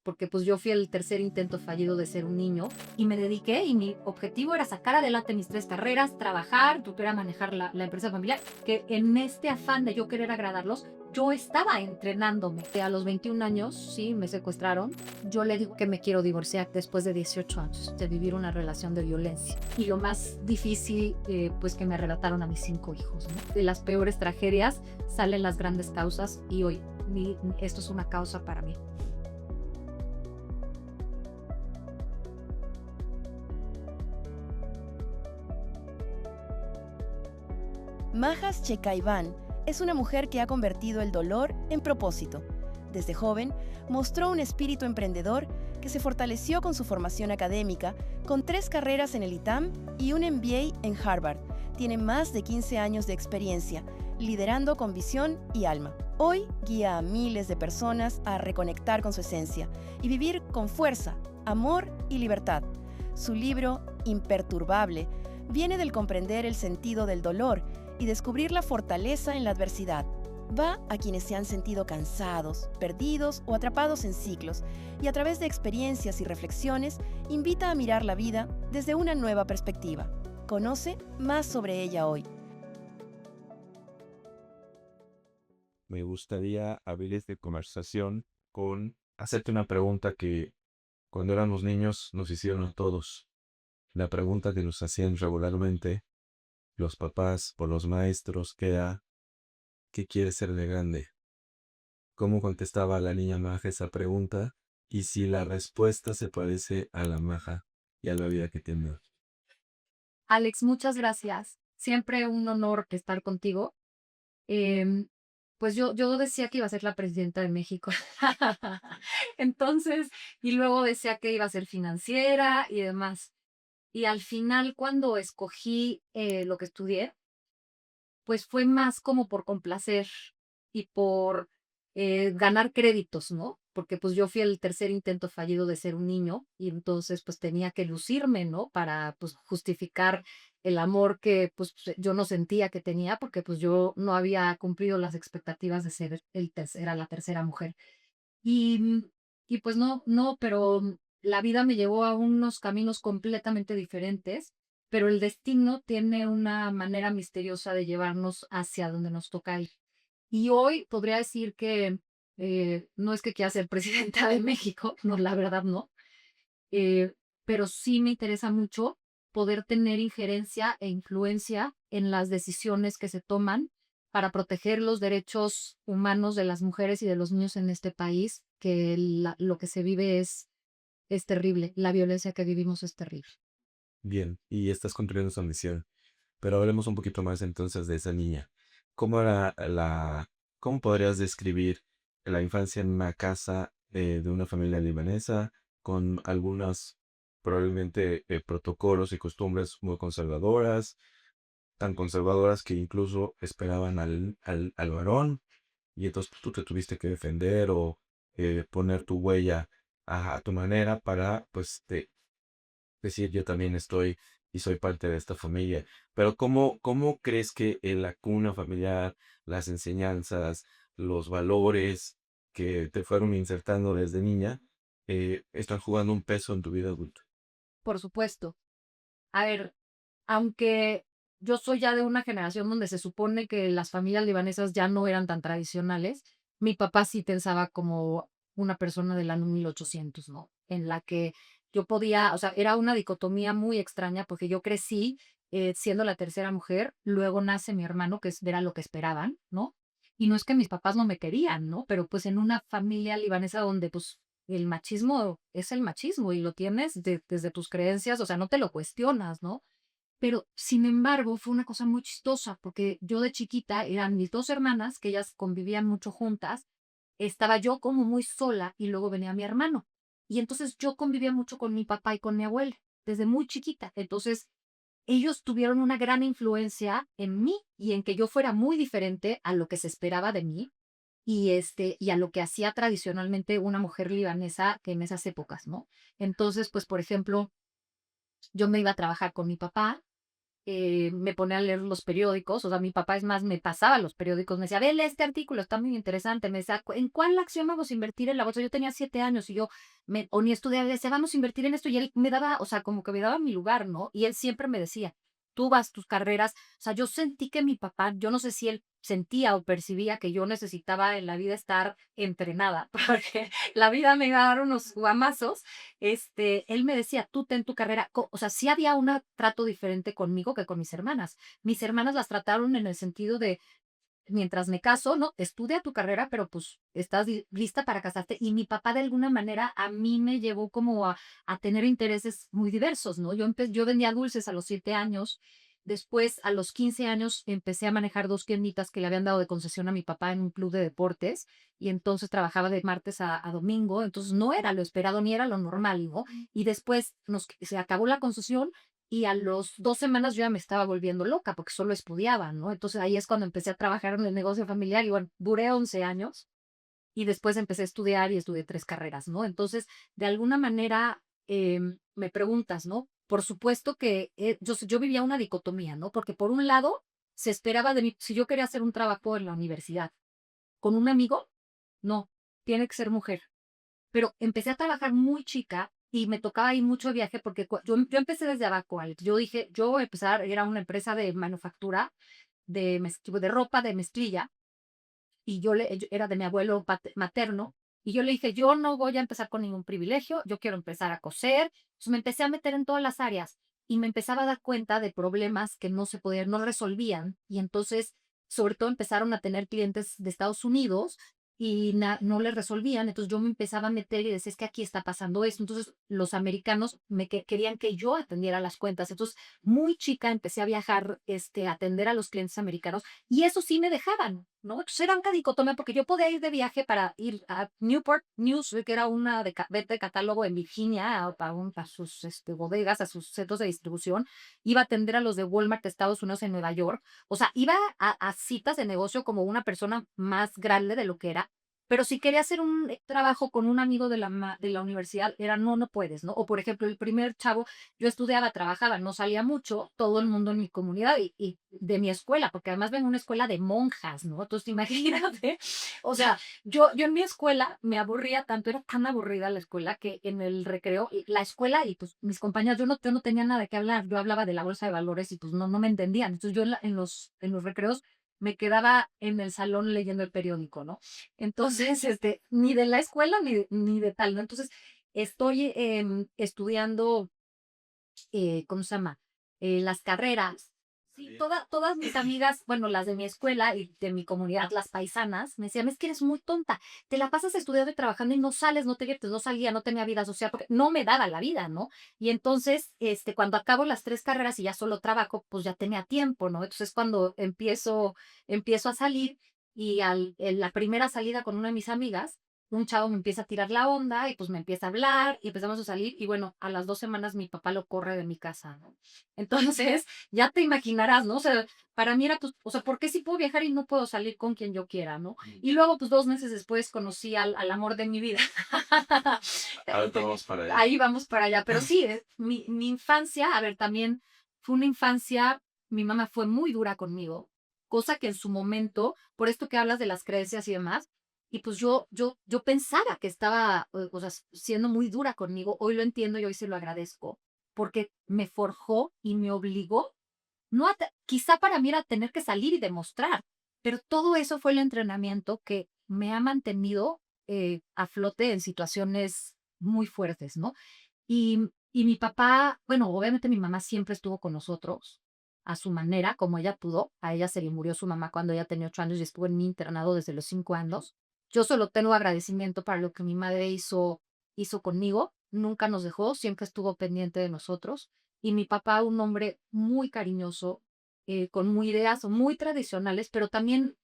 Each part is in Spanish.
porque pues yo fui el tercer intento fallido de ser un niño y me dediqué y mi objetivo era sacar adelante mis tres carreras, trabajar, tú era manejar la empresa familiar, que en este afán de yo querer agradarlos, yo estaba entrenándome. A los 21 años, sí, me secuestraron. Yo le digo que me quiero divorciar después de 18 años de vivir una relación de violencia. Y lo más difícil, pues que me arrebataron a mis 5 hijos, ¿no? De las peores tragedias salen las grandes causas y hoy esto es una causa para mí. Majas Chekaiban es una mujer que ha convertido el dolor en propósito. Desde joven, mostró un espíritu emprendedor que se fortaleció con su formación académica, con 3 carreras en el ITAM y un MBA en Harvard. Tiene más de 15 años de experiencia, liderando con visión y alma. Hoy guía a miles de personas a reconectar con su esencia y vivir con fuerza, amor y libertad. Su libro, Imperturbable, viene del comprender el sentido del dolor y descubrir la fortaleza en la adversidad. Va a quienes se han sentido cansados, perdidos o atrapados en ciclos, y a través de experiencias y reflexiones invita a mirar la vida desde una nueva perspectiva. Conoce más sobre ella hoy. Me gustaría abrir esta conversación con hacerte una pregunta que cuando éramos niños nos hicieron a todos. La pregunta que nos hacían regularmente los papás o los maestros que era, ¿qué quieres ser de grande? ¿Cómo contestaba la niña Maja esa pregunta? Y si la respuesta se parece a la Maja y a la vida que tiene. Alex, muchas gracias. Siempre un honor estar contigo. Em, pues yo decía que iba a ser la presidenta de México. Entonces, y luego decía que iba a ser financiera y demás. Y al final, cuando escogí lo que estudié, pues fue más como por complacer y por ganar créditos, ¿no? Porque pues yo fui el tercer intento fallido de ser un niño y entonces pues tenía que lucirme, ¿no? Para pues justificar el amor que pues yo no sentía que tenía porque pues yo no había cumplido las expectativas de ser era la tercera mujer. Y, y pues no, pero la vida me llevó a unos caminos completamente diferentes, pero el destino tiene una manera misteriosa de llevarnos hacia donde nos toca ir. Y hoy podría decir que no es que quiera ser presidenta de México, no, la verdad no, eh, pero sí me interesa mucho poder tener injerencia e influencia en las decisiones que se toman para proteger los derechos humanos de las mujeres y de los niños en este país, que lo que se vive es terrible, la violencia que vivimos es terrible. Bien, y estás construyendo esa misión. Pero hablemos un poquito más entonces de esa niña. ¿Cómo era cómo podrías describir la infancia en una casa de una familia libanesa con algunas probablemente protocolos y costumbres muy conservadoras, tan conservadoras que incluso esperaban al varón y entonces tú te tuviste que defender o poner tu huella a tu manera para pues decir yo también estoy y soy parte de esta familia. Pero ¿cómo crees que en la cuna familiar, las enseñanzas, los valores que te fueron insertando desde niña, están jugando un peso en tu vida adulta? Por supuesto. A ver, aunque yo soy ya de una generación donde se supone que las familias libanesas ya no eran tan tradicionales, mi papá sí pensaba como una persona del año 1800, ¿no? En la que yo podía, o sea, era una dicotomía muy extraña porque yo crecí siendo la tercera mujer, luego nace mi hermano, era lo que esperaban, ¿no? Y no es que mis papás no me querían, ¿no? Pero pues en una familia libanesa donde pues el machismo es el machismo y lo tienes desde tus creencias, o sea, no te lo cuestionas, ¿no? Pero, sin embargo, fue una cosa muy chistosa, porque yo de chiquita eran mis 2 hermanas, que ellas convivían mucho juntas, estaba yo como muy sola y luego venía mi hermano. Y entonces yo convivía mucho con mi papá y con mi abuela, desde muy chiquita. Entonces, ellos tuvieron una gran influencia en mí y en que yo fuera muy diferente a lo que se esperaba de mí y a lo que hacía tradicionalmente una mujer libanesa en esas épocas, ¿no? Entonces, pues, por ejemplo, yo me iba a trabajar con mi papá me ponía a leer los periódicos, o sea, mi papá es más, me pasaba los periódicos, me decía, ve, lee este artículo, está muy interesante, me decía, ¿en cuál acción vamos a invertir en la bolsa? Yo tenía 7 años y yo, o ni estudiaba, decía, vamos a invertir en esto, y él me daba, o sea, como que me daba mi lugar, ¿no? Y él siempre me decía, tú vas tus carreras, o sea, yo sentí que mi papá, yo no sé si él sentía o percibía que yo necesitaba en la vida estar entrenada, porque la vida me iba a dar unos guamazos. Él me decía, tú ten tu carrera, o sea, sí había un trato diferente conmigo que con mis hermanas. Mis hermanas las trataron en el sentido de, mientras me caso, no, estudia tu carrera, pero pues estás lista para casarte. Y mi papá de alguna manera a mí me llevó como a tener intereses muy diversos, ¿no? Yo vendía dulces a los 7 años. Después, a los 15 años, empecé a manejar dos tienditas que le habían dado de concesión a mi papá en un club de deportes, y entonces trabajaba de martes a domingo, entonces no era lo esperado ni era lo normal, ¿no? Y después se acabó la concesión, y a los 2 semanas yo ya me estaba volviendo loca porque solo estudiaba, ¿no? Entonces ahí es cuando empecé a trabajar en el negocio familiar y bueno, duré 11 años y después empecé a estudiar y estudié 3 carreras, ¿no? Entonces, de alguna manera, me preguntas, ¿no? Por supuesto que yo vivía una dicotomía, ¿no? Porque por un lado, se esperaba de mí, si yo quería hacer un trabajo en la universidad con un amigo, no, tiene que ser mujer. Pero empecé a trabajar muy chica y me tocaba ir mucho de viaje porque yo empecé desde abajo, Alex. Yo dije, yo voy a empezar, era una empresa de manufactura de ropa de mezclilla, y era de mi abuelo materno, y yo le dije, yo no voy a empezar con ningún privilegio, yo quiero empezar a coser. Entonces me empecé a meter en todas las áreas y me empezaba a dar cuenta de problemas que no se podían, no resolvían, y entonces sobre todo empezaron a tener clientes de Estados Unidos y no le resolvían. Entonces yo me empezaba a meter y decía, es que aquí está pasando esto. Entonces los americanos querían que yo atendiera las cuentas. Entonces muy chica empecé a viajar, a atender a los clientes americanos, y eso sí me dejaban, ¿no? Entonces era una dicotomía porque yo podía ir de viaje para ir a Newport News, que era una venta de catálogo en Virginia, para sus bodegas, a sus centros de distribución. Iba a atender a los de Walmart de Estados Unidos en Nueva York. O sea, iba a citas de negocio como una persona más grande de lo que era. Pero si quería hacer un trabajo con un amigo de la universidad, era no, no puedes, ¿no? O por ejemplo, el primer chavo, yo estudiaba, trabajaba, no salía mucho, todo el mundo en mi comunidad y de mi escuela, porque además vengo de una escuela de monjas, ¿no? Entonces, imagínate, o sea, yo en mi escuela me aburría tanto, era tan aburrida la escuela que en el recreo, la escuela y pues mis compañeras, yo no tenía nada de qué hablar, yo hablaba de la bolsa de valores y pues no me entendían. Entonces yo en los recreos me quedaba en el salón leyendo el periódico, ¿no? Entonces, ni de la escuela ni de tal, ¿no? Entonces, estoy estudiando, ¿cómo se llama? Las carreras. Sí, Bien. todas mis amigas, bueno, las de mi escuela y de mi comunidad, las paisanas, me decían, es que eres muy tonta, te la pasas estudiando y trabajando y no sales, no te diviertes, no salía, no tenía vida social, porque no me daba la vida, ¿no? Y entonces, cuando acabo las 3 carreras y ya solo trabajo, pues ya tenía tiempo, ¿no? Entonces, cuando empiezo a salir, y en la primera salida con una de mis amigas, un chavo me empieza a tirar la onda y pues me empieza a hablar y empezamos a salir, y bueno, a las 2 semanas mi papá lo corre de mi casa, ¿no? Entonces, ya te imaginarás, ¿no? O sea, para mí era, pues, o sea, ¿por qué sí puedo viajar y no puedo salir con quien yo quiera, ¿no? Y luego, pues 2 meses después conocí al amor de mi vida. Ahorita vamos para allá. Ahí vamos para allá, pero sí, mi infancia, a ver, también fue una infancia, mi mamá fue muy dura conmigo, cosa que en su momento, por esto que hablas de las creencias y demás, y pues yo pensaba que estaba, o sea, siendo muy dura conmigo. Hoy lo entiendo y hoy se lo agradezco, porque me forjó y me obligó, no quizá para mí era tener que salir y demostrar, pero todo eso fue el entrenamiento que me ha mantenido a flote en situaciones muy fuertes, ¿no? Y mi papá, bueno, obviamente mi mamá siempre estuvo con nosotros a su manera, como ella pudo. A ella se le murió su mamá cuando ella tenía 8 años y estuvo en un internado desde los 5 años. Yo solo tengo agradecimiento para lo que mi madre hizo conmigo. Nunca nos dejó, siempre estuvo pendiente de nosotros. Y mi papá, un hombre muy cariñoso, con muy ideas muy tradicionales, pero también,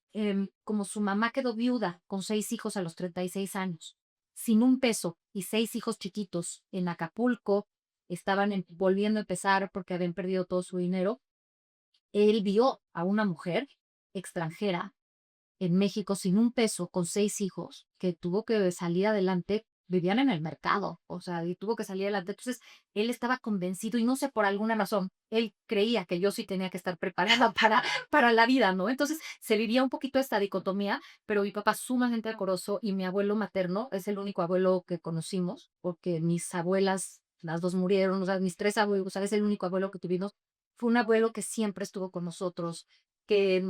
como su mamá quedó viuda con 6 hijos a los 36 años, sin un peso y 6 hijos chiquitos en Acapulco, estaban volviendo a empezar porque habían perdido todo su dinero. Él vio a una mujer extranjera en México sin un peso, con 6 hijos, que tuvo que salir adelante vivían en el mercado, o sea, y tuvo que salir adelante. Entonces, él estaba convencido y no sé, por alguna razón, él creía que yo sí tenía que estar preparada para la vida, ¿no? Entonces, se vivía un poquito esta dicotomía, pero mi papá sumamente decoroso y mi abuelo materno es el único abuelo que conocimos, porque mis abuelas, las dos murieron, o sea, mis tres abuelos, o sea, es el único abuelo que tuvimos. Fue un abuelo que siempre estuvo con nosotros, que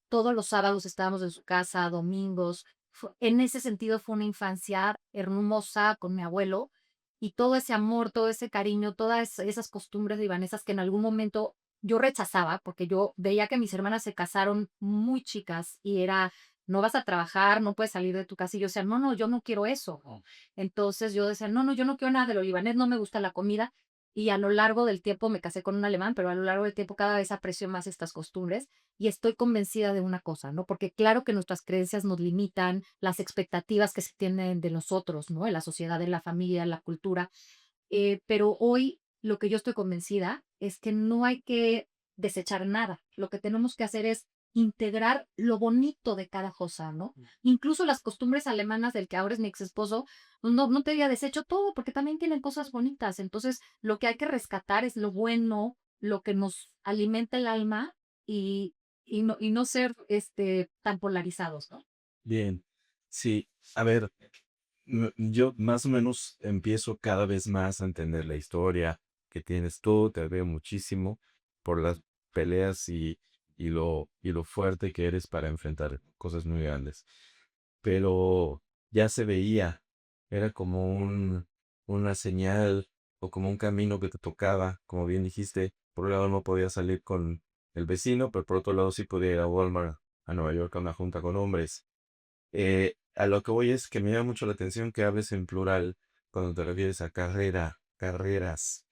todos los sábados estábamos en su casa, domingos. En ese sentido fue una infancia hermosa con mi abuelo y todo ese amor, todo ese cariño, todas esas costumbres libanesas que en algún momento yo rechazaba, porque yo veía que mis hermanas se casaron muy chicas y era, no vas a trabajar, no puedes salir de tu casa. Y yo decía, no, no, yo no quiero eso. Entonces yo decía, no, no, yo no quiero nada de lo libanés, no me gusta la comida. Y a lo largo del tiempo me casé con un alemán, pero a lo largo del tiempo cada vez aprecio más estas costumbres y estoy convencida de una cosa, ¿no? Porque claro que nuestras creencias nos limitan, las expectativas que se tienen de nosotros, ¿no? En la sociedad, en la familia, en la cultura. Pero hoy lo que yo estoy convencida es que no hay que desechar nada. Lo que tenemos que hacer es integrar lo bonito de cada cosa, ¿no? Incluso las costumbres alemanas del que ahora es mi ex esposo, no, no te diría desecho todo, porque también tienen cosas bonitas. Entonces, lo que hay que rescatar es lo bueno, lo que nos alimenta el alma y, y no ser tan polarizados, ¿no? Bien, sí, a ver, yo más o menos empiezo cada vez más a entender la historia que tienes tú, te veo muchísimo por las peleas y lo fuerte que eres para enfrentar cosas muy grandes. Pero ya se veía, era como una señal o como un camino que te tocaba, como bien dijiste, por un lado no podía salir con el vecino, pero por otro lado sí podía ir a Walmart, a Nueva York, a una junta con hombres. A lo que voy es que me llama mucho la atención que hables en plural cuando te refieres a carreras.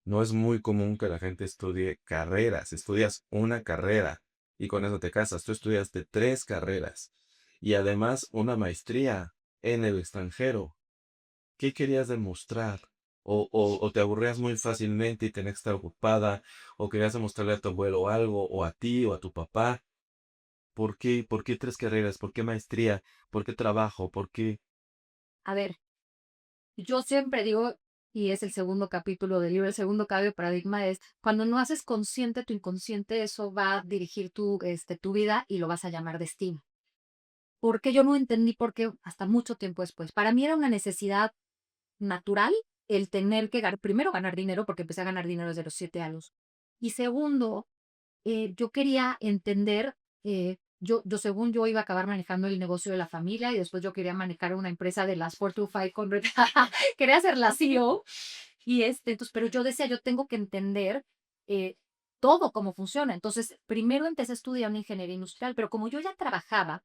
No es muy común que la gente estudie carreras, estudias una carrera y con eso te casas. Tú estudiaste 3 carreras y además una maestría en el extranjero. ¿Qué querías demostrar? O te aburrías muy fácilmente y tenías que estar ocupada, o querías demostrarle a tu abuelo algo, o a ti, o a tu papá. ¿Por qué? ¿Por qué 3 carreras? ¿Por qué maestría? ¿Por qué trabajo? ¿Por qué? A ver, yo siempre digo, y es el segundo capítulo del libro, el segundo cambio de paradigma es, cuando no haces consciente tu inconsciente, eso va a dirigir tu vida y lo vas a llamar destino. Porque yo no entendí por qué hasta mucho tiempo después. Para mí era una necesidad natural el tener que primero ganar dinero, porque empecé a ganar dinero desde los 7 años. Y segundo, yo quería entender, yo según yo iba a acabar manejando el negocio de la familia y después yo quería manejar una empresa de las Fortune 500, quería ser la CEO y entonces, pero yo decía, yo tengo que entender eh, todo cómo funciona. Entonces, primero empecé a estudiar una ingeniería industrial, pero como yo ya trabajaba,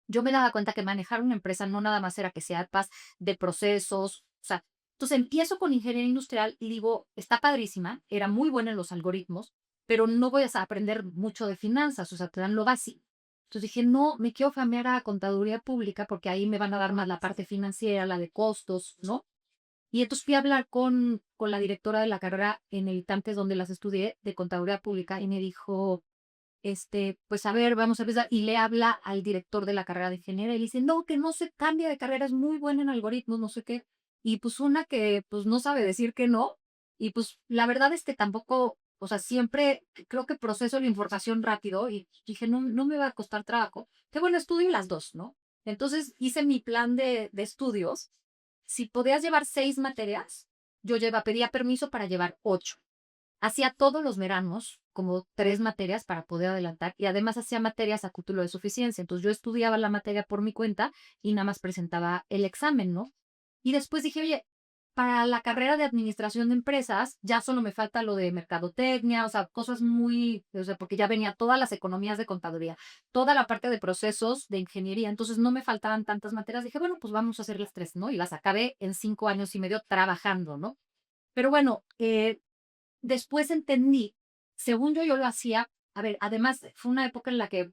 yo me daba cuenta que manejar una empresa no nada más era que sepas de procesos, o sea, entonces empiezo con ingeniería industrial y digo, está padrísima, era muy buena en los algoritmos, pero no voy a aprender mucho de finanzas, o sea, te dan lo básico. Entonces dije, no, me quiero cambiar a contaduría pública porque ahí me van a dar más la parte financiera, la de costos, ¿no? Y entonces fui a hablar con la directora de la carrera en el ITAMTES donde las estudié de contaduría pública y me dijo, pues a ver, vamos a empezar. Y le habla al director de la carrera de ingeniería y le dice, no, que no se cambia de carrera, es muy buena en algoritmos, no sé qué. Y pues una que pues no sabe decir que no. Y pues la verdad es que tampoco, o sea, siempre creo que proceso la información rápido y dije, no, no me va a costar trabajo. Qué bueno, estudio las dos, ¿no? Entonces hice mi plan de estudios. Si podías llevar 6 materias, pedía permiso para llevar 8. Hacía todos los veranos como 3 materias para poder adelantar y además hacía materias a título de suficiencia. Entonces yo estudiaba la materia por mi cuenta y nada más presentaba el examen, ¿no? Y después dije, oye, para la carrera de administración de empresas ya solo me falta lo de mercadotecnia, o sea, cosas muy, o sea, porque ya venía todas las economías de contaduría, toda la parte de procesos de ingeniería, entonces no me faltaban tantas materias. Dije, bueno, pues vamos a hacer las 3, ¿no? Y las acabé en 5 años y medio trabajando, ¿no? Pero bueno, después entendí, según yo lo hacía, a ver, además fue una época en la que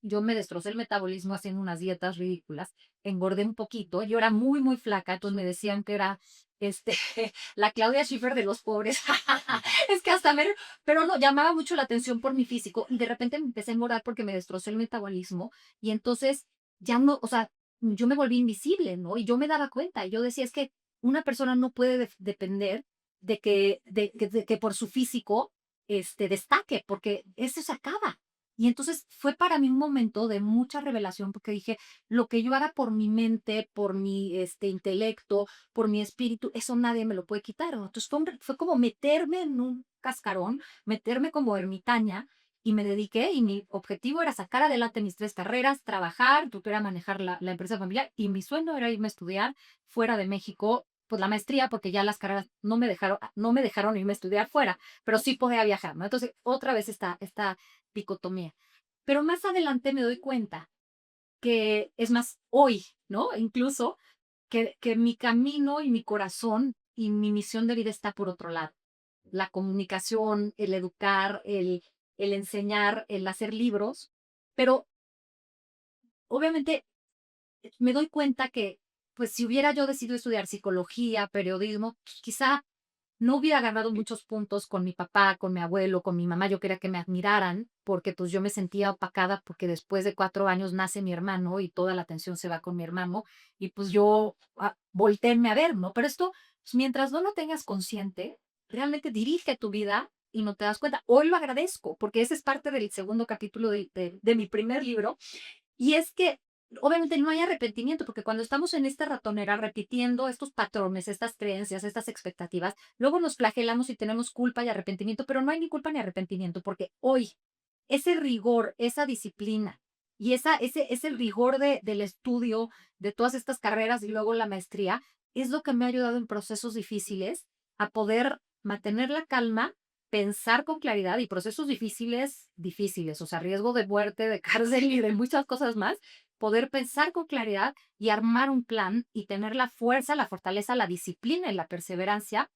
yo me destrocé el metabolismo haciendo unas dietas ridículas, engordé un poquito, yo era muy, muy flaca, entonces me decían que era este, la Claudia Schiffer de los pobres. Es que pero no, llamaba mucho la atención por mi físico y de repente me empecé a engordar porque me destrocé el metabolismo y entonces ya no, o sea, yo me volví invisible, ¿no? Y yo me daba cuenta, y yo decía, es que una persona no puede depender de que por su físico, destaque, porque eso se acaba. Y entonces fue para mí un momento de mucha revelación, porque dije, lo que yo haga por mi mente, por mi, intelecto, por mi espíritu, eso nadie me lo puede quitar, ¿no? Entonces fue como meterme en un cascarón, meterme como ermitaña, y me dediqué, y mi objetivo era sacar adelante mis 3 carreras, trabajar, porque era manejar la empresa familiar, y mi sueño era irme a estudiar fuera de México, pues, la maestría, porque ya las carreras no me dejaron irme a estudiar fuera, pero sí podía viajar, ¿no? Entonces, otra vez esta dicotomía. Pero más adelante me doy cuenta que, es más, hoy, ¿no? Incluso, que mi camino y mi corazón y mi misión de vida está por otro lado. La comunicación, el educar, el enseñar, el hacer libros, pero obviamente me doy cuenta que, pues, si hubiera yo decidido estudiar psicología, periodismo, pues, quizá no hubiera ganado muchos puntos con mi papá, con mi abuelo, con mi mamá. Yo quería que me admiraran, porque pues yo me sentía opacada, porque después de 4 años nace mi hermano y toda la atención se va con mi hermano. Y pues yo volteenme a ver, ¿no? Pero esto, pues, mientras no lo tengas consciente, realmente dirige tu vida y no te das cuenta. Hoy lo agradezco, porque ese es parte del segundo capítulo de mi primer libro, y es que, obviamente, no hay arrepentimiento, porque cuando estamos en esta ratonera repitiendo estos patrones, estas creencias, estas expectativas, luego nos flagelamos y tenemos culpa y arrepentimiento, pero no hay ni culpa ni arrepentimiento, porque hoy ese rigor, esa disciplina y ese rigor del estudio de todas estas carreras y luego la maestría, es lo que me ha ayudado en procesos difíciles a poder mantener la calma, pensar con claridad, y procesos difíciles, difíciles, o sea, riesgo de muerte, de cárcel y de muchas cosas más, poder pensar con claridad y armar un plan y tener la fuerza, la fortaleza, la disciplina y la perseverancia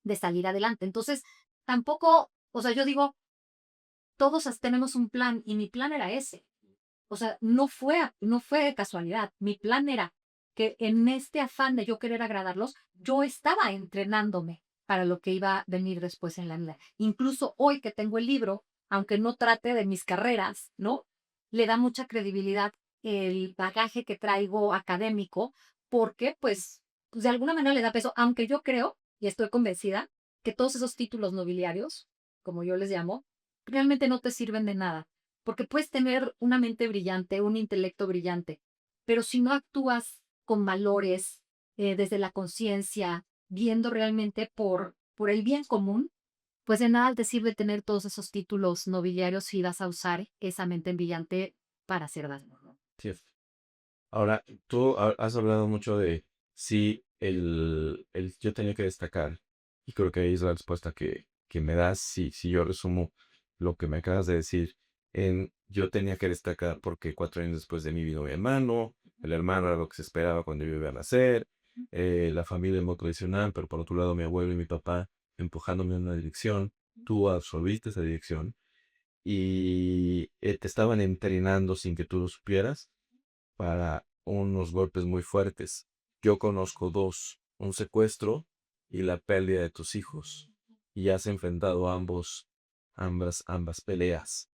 de salir adelante. Entonces, tampoco, o sea, yo digo, todos tenemos un plan, y mi plan era ese. O sea, no fue de casualidad. Mi plan era que, en este afán de yo querer agradarlos, yo estaba entrenándome para lo que iba a venir después en la vida. Incluso hoy que tengo el libro, aunque no trate de mis carreras, ¿no? Le da mucha credibilidad el bagaje que traigo académico, porque pues de alguna manera le da peso, aunque yo creo y estoy convencida que todos esos títulos nobiliarios, como yo les llamo, realmente no te sirven de nada, porque puedes tener una mente brillante, un intelecto brillante, pero si no actúas con valores, desde la conciencia, viendo realmente por el bien común, pues de nada te sirve tener todos esos títulos nobiliarios si vas a usar esa mente brillante para hacer daño, ¿no? Sí. Ahora, tú has hablado mucho de si yo tenía que destacar, y creo que ahí es la respuesta que me das, si yo resumo lo que me acabas de decir, en yo tenía que destacar porque 4 años después de mí vino mi hermano, el hermano era lo que se esperaba cuando yo iba a nacer, la familia muy tradicional, pero por otro lado mi abuelo y mi papá empujándome en una dirección, tú absorbiste esa dirección y te estaban entrenando sin que tú lo supieras para unos golpes muy fuertes. Yo conozco dos, un secuestro y la pérdida de tus hijos. Y has enfrentado ambas peleas.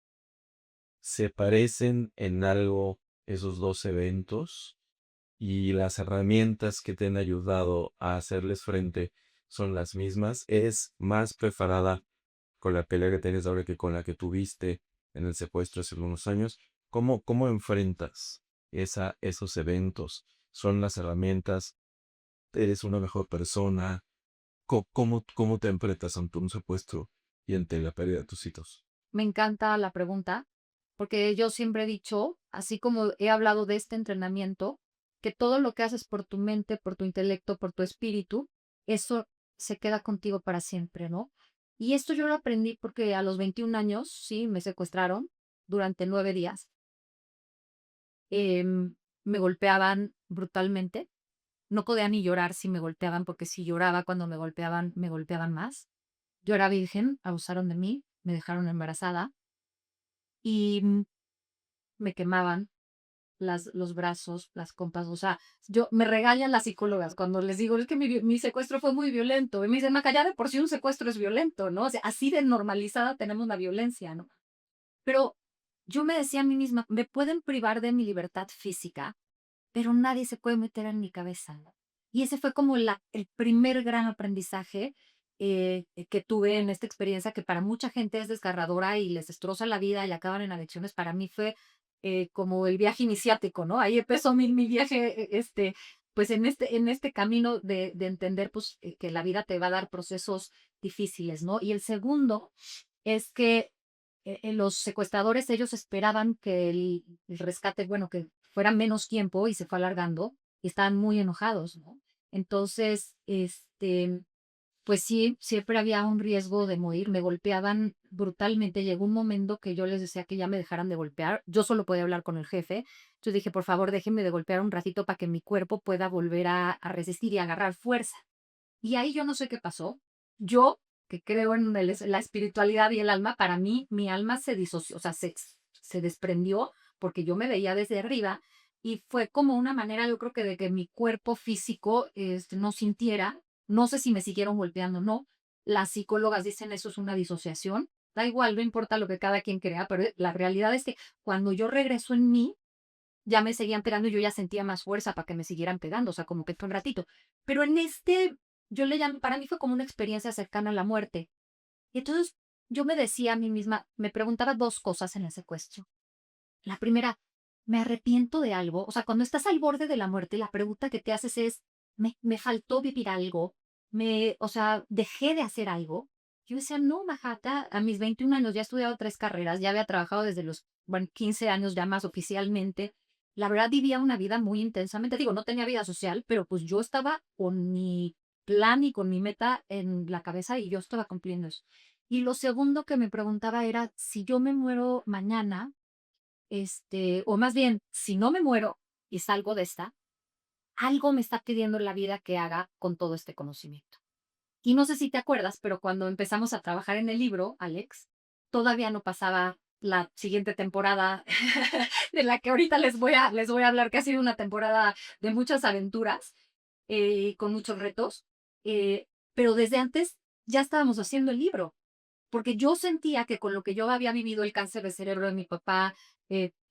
¿Se parecen en algo esos dos eventos? ¿Y las herramientas que te han ayudado a hacerles frente son las mismas? ¿Es más preparada con la pelea que tienes ahora que con la que tuviste en el secuestro hace algunos años? ¿Cómo enfrentas esos eventos? ¿Son las herramientas? ¿Eres una mejor persona? ¿Cómo te enfrentas ante un secuestro y ante la pérdida de tus hijos? Me encanta la pregunta, porque yo siempre he dicho, así como he hablado de este entrenamiento, que todo lo que haces por tu mente, por tu intelecto, por tu espíritu, eso se queda contigo para siempre, ¿no? Y esto yo lo aprendí porque a los 21 años, sí, me secuestraron durante 9 días. Me golpeaban brutalmente. No podía ni llorar si me golpeaban, porque si lloraba cuando me golpeaban más. Yo era virgen, abusaron de mí, me dejaron embarazada y me quemaban los brazos, las compas. O sea, me regañan las psicólogas cuando les digo, es que mi secuestro fue muy violento. Y me dicen, Maca, ya de por sí un secuestro es violento, ¿no? O sea, así de normalizada tenemos la violencia, ¿no? Pero yo me decía a mí misma, me pueden privar de mi libertad física, pero nadie se puede meter en mi cabeza, ¿no? Y ese fue como el primer gran aprendizaje que tuve en esta experiencia, que para mucha gente es desgarradora y les destroza la vida y acaban en adicciones. Para mí fue como el viaje iniciático, ¿no? Ahí empezó mi viaje, pues en este camino de entender pues, que la vida te va a dar procesos difíciles, ¿no? Y el segundo es que los secuestradores, ellos esperaban que el rescate, bueno, que fuera menos tiempo y se fue alargando y estaban muy enojados, ¿no? Entonces, pues sí, siempre había un riesgo de morir, me golpeaban brutalmente. Llegó un momento que yo les decía que ya me dejaran de golpear. Yo solo podía hablar con el jefe. Entonces dije, por favor, déjenme de golpear un ratito para que mi cuerpo pueda volver a resistir y agarrar fuerza. Y ahí yo no sé qué pasó. Yo, que creo en la espiritualidad y el alma, para mí, mi alma se disoció, o sea, se desprendió porque yo me veía desde arriba y fue como una manera, yo creo que de que mi cuerpo físico no sintiera, no sé si me siguieron golpeando o no. Las psicólogas dicen eso es una disociación. Da igual, no importa lo que cada quien crea, pero la realidad es que cuando yo regreso en mí, ya me seguían pegando y yo ya sentía más fuerza para que me siguieran pegando, o sea, como que fue un ratito. Pero yo le llamo, para mí fue como una experiencia cercana a la muerte. Y entonces yo me decía a mí misma, me preguntaba dos cosas en el secuestro. La primera, ¿me arrepiento de algo? O sea, cuando estás al borde de la muerte, la pregunta que te haces es, ¿me faltó vivir algo? O sea, ¿dejé de hacer algo? Yo decía, no, Majata, a mis 21 años ya he estudiado 3 carreras, ya había trabajado desde los, bueno, 15 años ya más oficialmente. La verdad vivía una vida muy intensamente. Digo, no tenía vida social, pero pues yo estaba con mi plan y con mi meta en la cabeza y yo estaba cumpliendo eso. Y lo segundo que me preguntaba era, si yo me muero mañana, o más bien, si no me muero y salgo de esta, algo me está pidiendo la vida que haga con todo este conocimiento. Y no sé si te acuerdas, pero cuando empezamos a trabajar en el libro, Alex, todavía no pasaba la siguiente temporada de la que ahorita les voy a hablar, que ha sido una temporada de muchas aventuras, con muchos retos, pero desde antes ya estábamos haciendo el libro porque yo sentía que con lo que yo había vivido, el cáncer de cerebro de mi papá,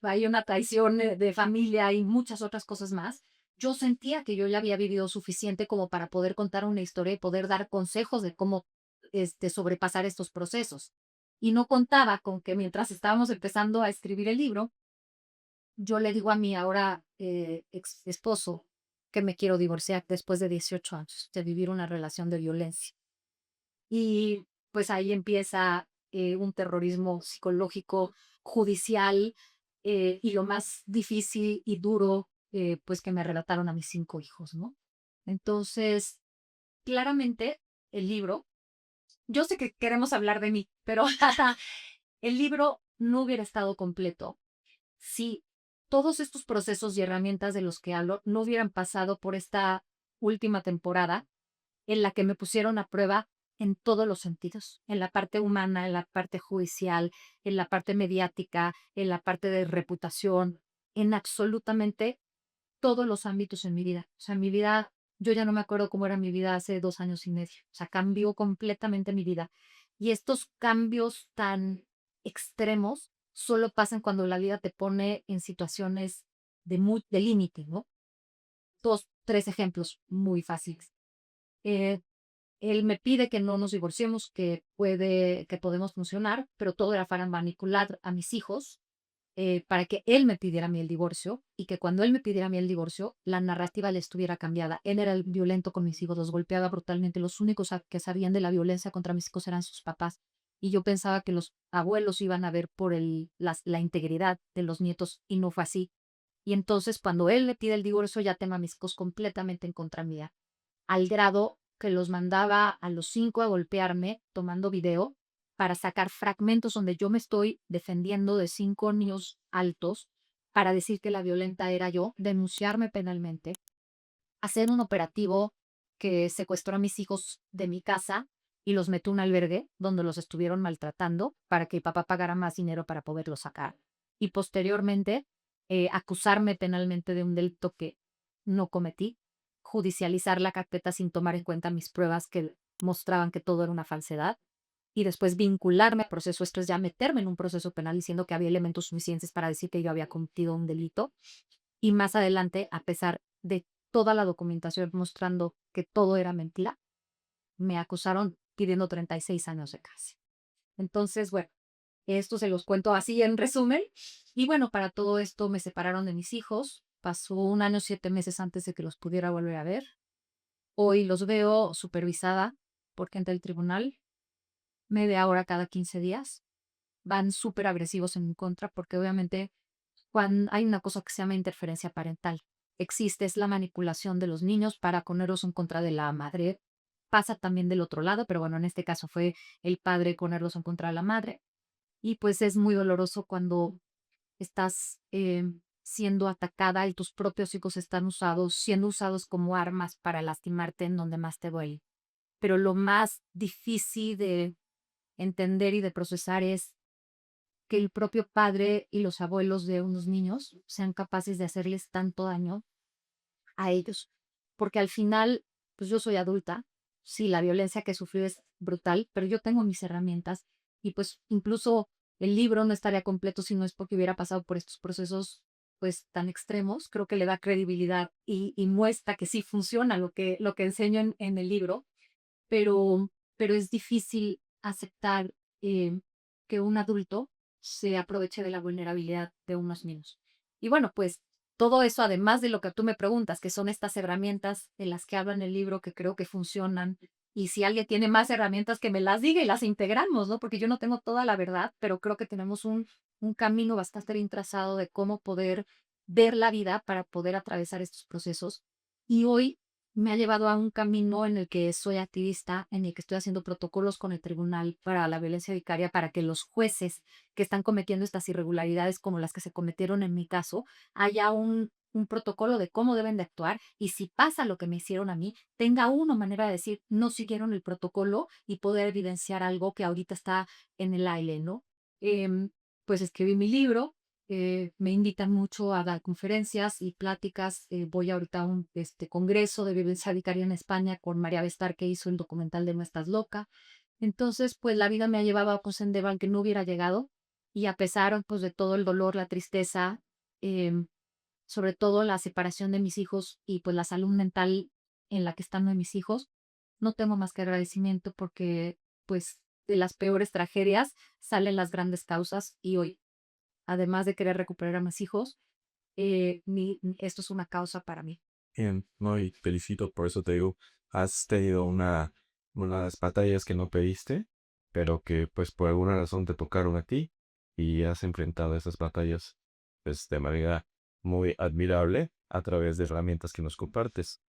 hay una traición de familia y muchas otras cosas más, yo sentía que yo ya había vivido suficiente como para poder contar una historia y poder dar consejos de cómo sobrepasar estos procesos. Y no contaba con que mientras estábamos empezando a escribir el libro, yo le digo a mi ahora ex esposo que me quiero divorciar después de 18 años de vivir una relación de violencia. Y pues ahí empieza un terrorismo psicológico, judicial, y lo más difícil y duro, pues que me relataron a mis 5 hijos, ¿no? Entonces, claramente el libro, yo sé que queremos hablar de mí, pero el libro no hubiera estado completo si todos estos procesos y herramientas de los que hablo no hubieran pasado por esta última temporada en la que me pusieron a prueba en todos los sentidos, en la parte humana, en la parte judicial, en la parte mediática, en la parte de reputación, en absolutamente todos los ámbitos en mi vida. O sea, mi vida, yo ya no me acuerdo cómo era mi vida hace 2 años y medio. O sea, cambió completamente mi vida. Y estos cambios tan extremos solo pasan cuando la vida te pone en situaciones de límite, ¿no? Dos, tres ejemplos muy fáciles. Eh, Él me pide que no nos divorciemos, que podemos funcionar, pero todo era para manipular a mis hijos, para que él me pidiera a mí el divorcio y que cuando él me pidiera a mí el divorcio, la narrativa le estuviera cambiada. Él era el violento con mis hijos, los golpeaba brutalmente. Los únicos que sabían de la violencia contra mis hijos eran sus papás. Y yo pensaba que los abuelos iban a ver por la integridad de los nietos y no fue así. Y entonces cuando él le pide el divorcio, ya tengo a mis hijos completamente en contra mía, al grado que los mandaba a los 5 a golpearme tomando video para sacar fragmentos donde yo me estoy defendiendo de 5 niños altos para decir que la violenta era yo, denunciarme penalmente, hacer un operativo que secuestró a mis hijos de mi casa y los metió en un albergue donde los estuvieron maltratando para que mi papá pagara más dinero para poderlos sacar. Y posteriormente, acusarme penalmente de un delito que no cometí, judicializar la carpeta sin tomar en cuenta mis pruebas que mostraban que todo era una falsedad y después vincularme al proceso, esto es ya meterme en un proceso penal diciendo que había elementos suficientes para decir que yo había cometido un delito Y más adelante, a pesar de toda la documentación mostrando que todo era mentira, me acusaron pidiendo 36 años de cárcel. Entonces, bueno, esto se los cuento así en resumen. Y bueno, para todo esto me separaron de mis hijos. Pasó 1 año, 7 meses antes de que los pudiera volver a ver. Hoy los veo supervisada porque ante el tribunal, media hora cada 15 días. Van súper agresivos en mi contra porque obviamente cuando hay una cosa que se llama interferencia parental. Existe, es la manipulación de los niños para ponerlos en contra de la madre. Pasa también del otro lado, pero bueno, en este caso fue el padre ponerlos en contra de la madre. Y pues es muy doloroso cuando estás siendo atacada y tus propios hijos están siendo usados como armas para lastimarte en donde más te duele. Pero lo más difícil de entender y de procesar es que el propio padre y los abuelos de unos niños sean capaces de hacerles tanto daño a ellos. Porque al final, pues yo soy adulta, sí, la violencia que sufrió es brutal, pero yo tengo mis herramientas y pues incluso el libro no estaría completo si no es porque hubiera pasado por estos procesos pues tan extremos. Creo que le da credibilidad y muestra que sí funciona lo que enseño en el libro, pero es difícil aceptar que un adulto se aproveche de la vulnerabilidad de unos niños. Y bueno, pues todo eso, además de lo que tú me preguntas, que son estas herramientas de las que habla en el libro, que creo que funcionan. Y si alguien tiene más herramientas, que me las diga y las integramos, ¿no? Porque yo no tengo toda la verdad, pero creo que tenemos un camino bastante bien trazado de cómo poder ver la vida para poder atravesar estos procesos. Y hoy me ha llevado a un camino en el que soy activista, en el que estoy haciendo protocolos con el Tribunal para la Violencia Vicaria para que los jueces que están cometiendo estas irregularidades como las que se cometieron en mi caso, haya un protocolo de cómo deben de actuar y si pasa lo que me hicieron a mí, tenga una manera de decir no siguieron el protocolo y poder evidenciar algo que ahorita está en el aire, ¿no? Em, pues escribí mi libro, me invitan mucho a dar conferencias y pláticas. Voy ahorita a un congreso de violencia vicaria en España con María Bestar, que hizo el documental de No estás loca. Entonces, pues la vida me ha llevado a Cosendeva al que no hubiera llegado y a pesar pues de todo el dolor, la tristeza, em, sobre todo la separación de mis hijos y pues la salud mental en la que están de mis hijos, no tengo más que agradecimiento porque pues de las peores tragedias salen las grandes causas y hoy además de querer recuperar a mis hijos, esto es una causa para mí. Bien, no, y felicito, por eso te digo, has tenido unas batallas que no pediste, pero que pues por alguna razón te tocaron a ti y has enfrentado esas batallas pues de manera muy admirable a través de herramientas que nos compartes.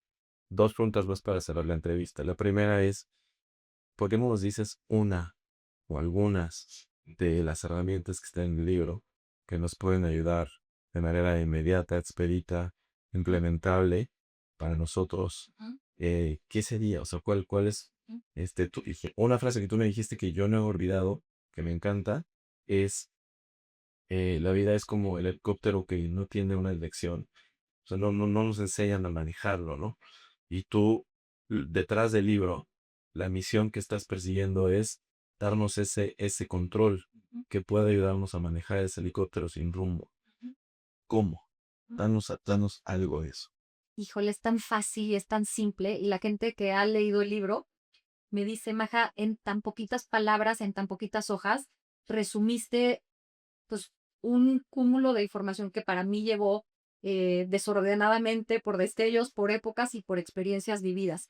Dos preguntas más para cerrar la entrevista. La primera es, ¿por qué no nos dices una o algunas de las herramientas que están en el libro que nos pueden ayudar de manera inmediata, expedita, implementable para nosotros? Ujú, ¿Qué sería? O sea, ¿cuál es ujú, una frase que tú me dijiste que yo no he olvidado, que me encanta, es la vida es como el helicóptero que no tiene una dirección. O sea, no nos enseñan a manejarlo, ¿no? Y tú, detrás del libro, la misión que estás persiguiendo es darnos ese control ujú, que puede ayudarnos a manejar ese helicóptero sin rumbo. ujú, ¿Cómo? ujú. Danos algo de eso. Híjole, es tan fácil y es tan simple y la gente que ha leído el libro me dice, Maja, en tan poquitas palabras, en tan poquitas hojas, resumiste pues un cúmulo de información que para mí llevó desordenadamente por destellos, por épocas y por experiencias vividas.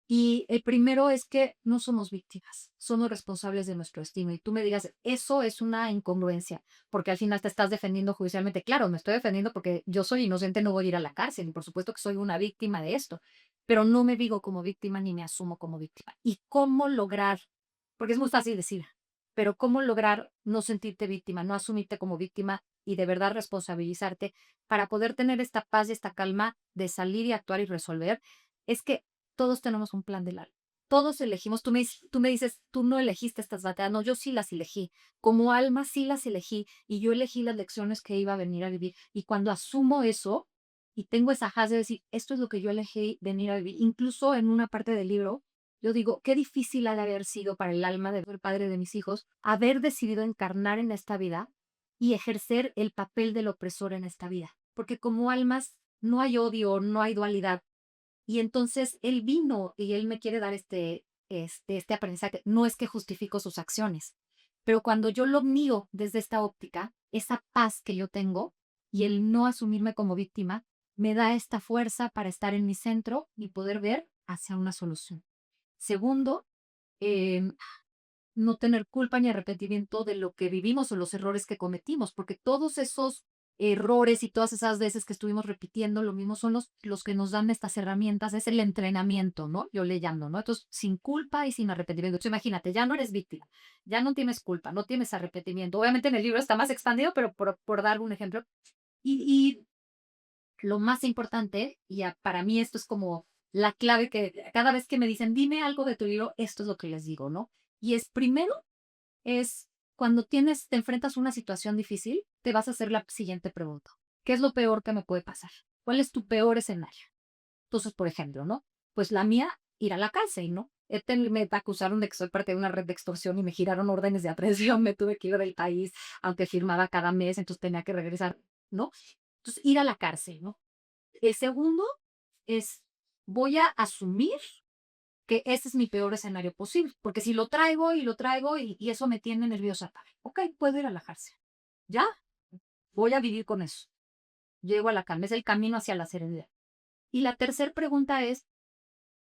Y el primero es que no somos víctimas, somos responsables de nuestro destino. Y tú me digas, eso es una incongruencia, porque al final te estás defendiendo judicialmente. Claro, me estoy defendiendo porque yo soy inocente, no voy a ir a la cárcel, y por supuesto que soy una víctima de esto, pero no me digo como víctima ni me asumo como víctima. ¿Y cómo lograr? Porque es muy fácil decir, pero ¿cómo lograr no sentirte víctima, no asumirte como víctima y de verdad responsabilizarte para poder tener esta paz y esta calma de salir y actuar y resolver? Es que todos tenemos un plan del alma. Todos elegimos, tú me dices, tú no elegiste estas batallas, no, yo sí las elegí. Como alma sí las elegí y yo elegí las lecciones que iba a venir a vivir. Y cuando asumo eso y tengo esa paz de decir, esto es lo que yo elegí venir a vivir, incluso en una parte del libro, yo digo, qué difícil ha de haber sido para el alma del padre de mis hijos haber decidido encarnar en esta vida y ejercer el papel del opresor en esta vida. porque como almas no hay odio, no hay dualidad. Y entonces él vino y él me quiere dar este aprendizaje. No es que justifico sus acciones, pero cuando yo lo miro desde esta óptica, esa paz que yo tengo y el no asumirme como víctima, me da esta fuerza para estar en mi centro y poder ver hacia una solución. Segundo, em, no tener culpa ni arrepentimiento de lo que vivimos o los errores que cometimos, porque todos esos errores y todas esas veces que estuvimos repitiendo lo mismo son los que nos dan estas herramientas, es el entrenamiento, ¿no? Yo le llamo, ¿no? Entonces, sin culpa y sin arrepentimiento. Entonces, imagínate, ya no eres víctima, ya no tienes culpa, no tienes arrepentimiento. Obviamente en el libro está más expandido, pero por dar un ejemplo. Y lo más importante, para mí esto es como la clave que cada vez que me dicen, dime algo de tu libro, esto es lo que les digo, ¿no? Y es primero, es cuando te enfrentas a una situación difícil, te vas a hacer la siguiente pregunta. ¿Qué es lo peor que me puede pasar? ¿Cuál es tu peor escenario? Entonces, por ejemplo, ¿no? Pues la mía, ir a la cárcel, ¿no? Me acusaron de que soy parte de una red de extorsión y me giraron órdenes de aprehensión, me tuve que ir del país, aunque firmaba cada mes, entonces tenía que regresar, ¿no? Entonces, ir a la cárcel, ¿no? El segundo es, voy a asumir que ese es mi peor escenario posible, porque si lo traigo y lo traigo y eso me tiene nerviosa, ok, puedo ir a la cárcel, ya, voy a vivir con eso, llego a la calma, es el camino hacia la serenidad. Y la tercera pregunta es,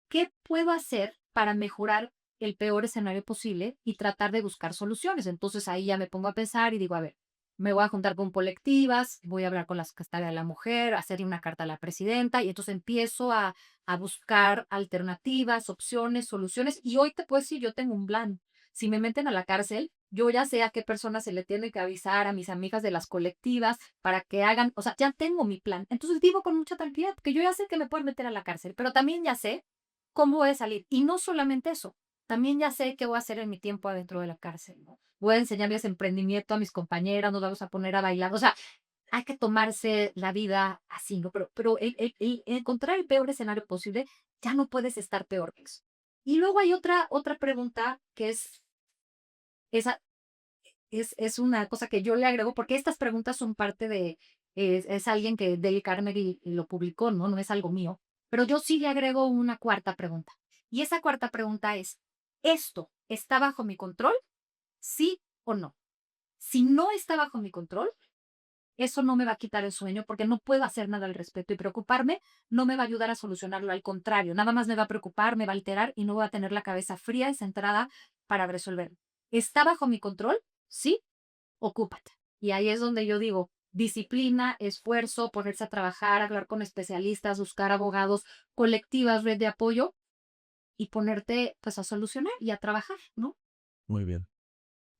¿qué puedo hacer para mejorar el peor escenario posible y tratar de buscar soluciones? Entonces ahí ya me pongo a pensar y digo, a ver, me voy a juntar con colectivas, voy a hablar con la secretaria de la mujer, hacerle una carta a la presidenta y entonces empiezo a buscar alternativas, opciones, soluciones. Y hoy te puedo decir, yo tengo un plan. Si me meten a la cárcel, yo ya sé a qué personas se le tiene que avisar, a mis amigas de las colectivas, para que hagan, o sea, ya tengo mi plan. Entonces vivo con mucha tranquilidad, porque yo ya sé que me pueden meter a la cárcel, pero también ya sé cómo voy a salir. Y no solamente eso, también ya sé qué voy a hacer en mi tiempo adentro de la cárcel, ¿no? Voy a enseñarles emprendimiento a mis compañeras, nos vamos a poner a bailar. O sea, hay que tomarse la vida así, ¿no? Pero el encontrar el peor escenario posible, ya no puedes estar peor que eso. Y luego hay otra pregunta que esa, es una cosa que yo le agrego, porque estas preguntas son parte es alguien que Dale Carnegie lo publicó, ¿no? No es algo mío. Pero yo sí le agrego una cuarta pregunta. Y esa cuarta pregunta es, ¿esto está bajo mi control? ¿Sí o no? Si no está bajo mi control, eso no me va a quitar el sueño porque no puedo hacer nada al respecto y preocuparme no me va a ayudar a solucionarlo. Al contrario, nada más me va a preocupar, me va a alterar y no voy a tener la cabeza fría y centrada para resolver. ¿Está bajo mi control? Sí, ocúpate. Y ahí es donde yo digo, disciplina, esfuerzo, ponerse a trabajar, hablar con especialistas, buscar abogados, colectivas, red de apoyo y ponerte pues a solucionar y a trabajar, ¿no? Muy bien.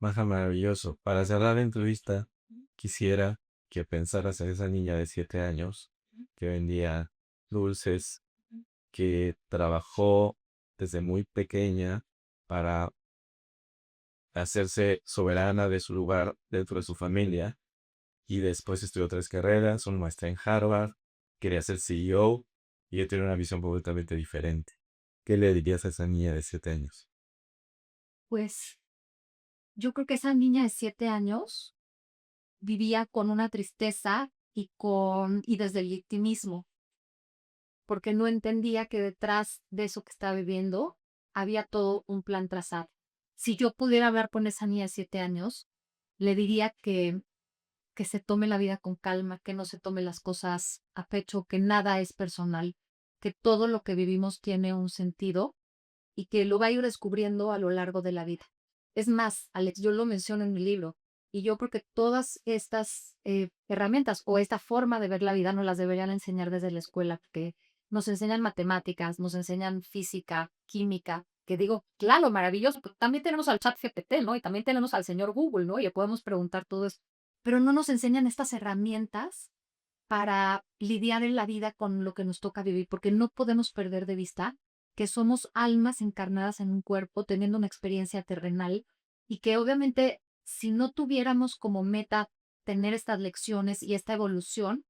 Maja, maravilloso. Para cerrar la entrevista, quisiera que pensaras en esa niña de 7 años que vendía dulces, que trabajó desde muy pequeña para hacerse soberana de su lugar dentro de su familia y después estudió 3 carreras, una maestra en Harvard, quería ser CEO y ella tiene una visión completamente diferente. ¿Qué le dirías a esa niña de 7 años? Pues yo creo que esa niña de 7 años vivía con una tristeza y desde el victimismo, porque no entendía que detrás de eso que estaba viviendo había todo un plan trazado. Si yo pudiera hablar con esa niña de 7 años, le diría que se tome la vida con calma, que no se tome las cosas a pecho, que nada es personal, que todo lo que vivimos tiene un sentido y que lo va a ir descubriendo a lo largo de la vida. Es más, Alex, yo lo menciono en mi libro y yo creo que todas estas herramientas o esta forma de ver la vida nos las deberían enseñar desde la escuela, porque nos enseñan matemáticas, nos enseñan física, química, que digo, claro, maravilloso, pero también tenemos al chat GPT, ¿no? Y también tenemos al señor Google, ¿no? Y le podemos preguntar todo eso, pero no nos enseñan estas herramientas para lidiar en la vida con lo que nos toca vivir, porque no podemos perder de vista que somos almas encarnadas en un cuerpo teniendo una experiencia terrenal y que obviamente si no tuviéramos como meta tener estas lecciones y esta evolución,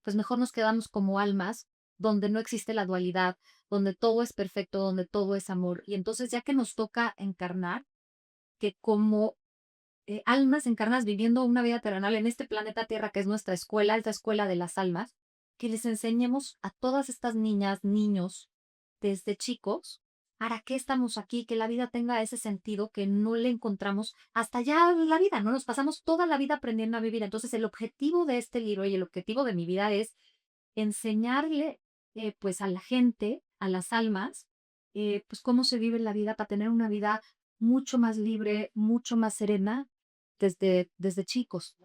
pues mejor nos quedamos como almas donde no existe la dualidad, donde todo es perfecto, donde todo es amor. Y entonces ya que nos toca encarnar, que como almas encarnadas viviendo una vida terrenal en este planeta Tierra, que es nuestra escuela, esta escuela de las almas, que les enseñemos a todas estas niñas, niños, desde chicos, ¿para qué estamos aquí? Que la vida tenga ese sentido que no le encontramos hasta ya la vida, ¿no? Nos pasamos toda la vida aprendiendo a vivir. Entonces, el objetivo de este libro y el objetivo de mi vida es enseñarle, pues, a la gente, a las almas, pues, cómo se vive la vida para tener una vida mucho más libre, mucho más serena desde chicos.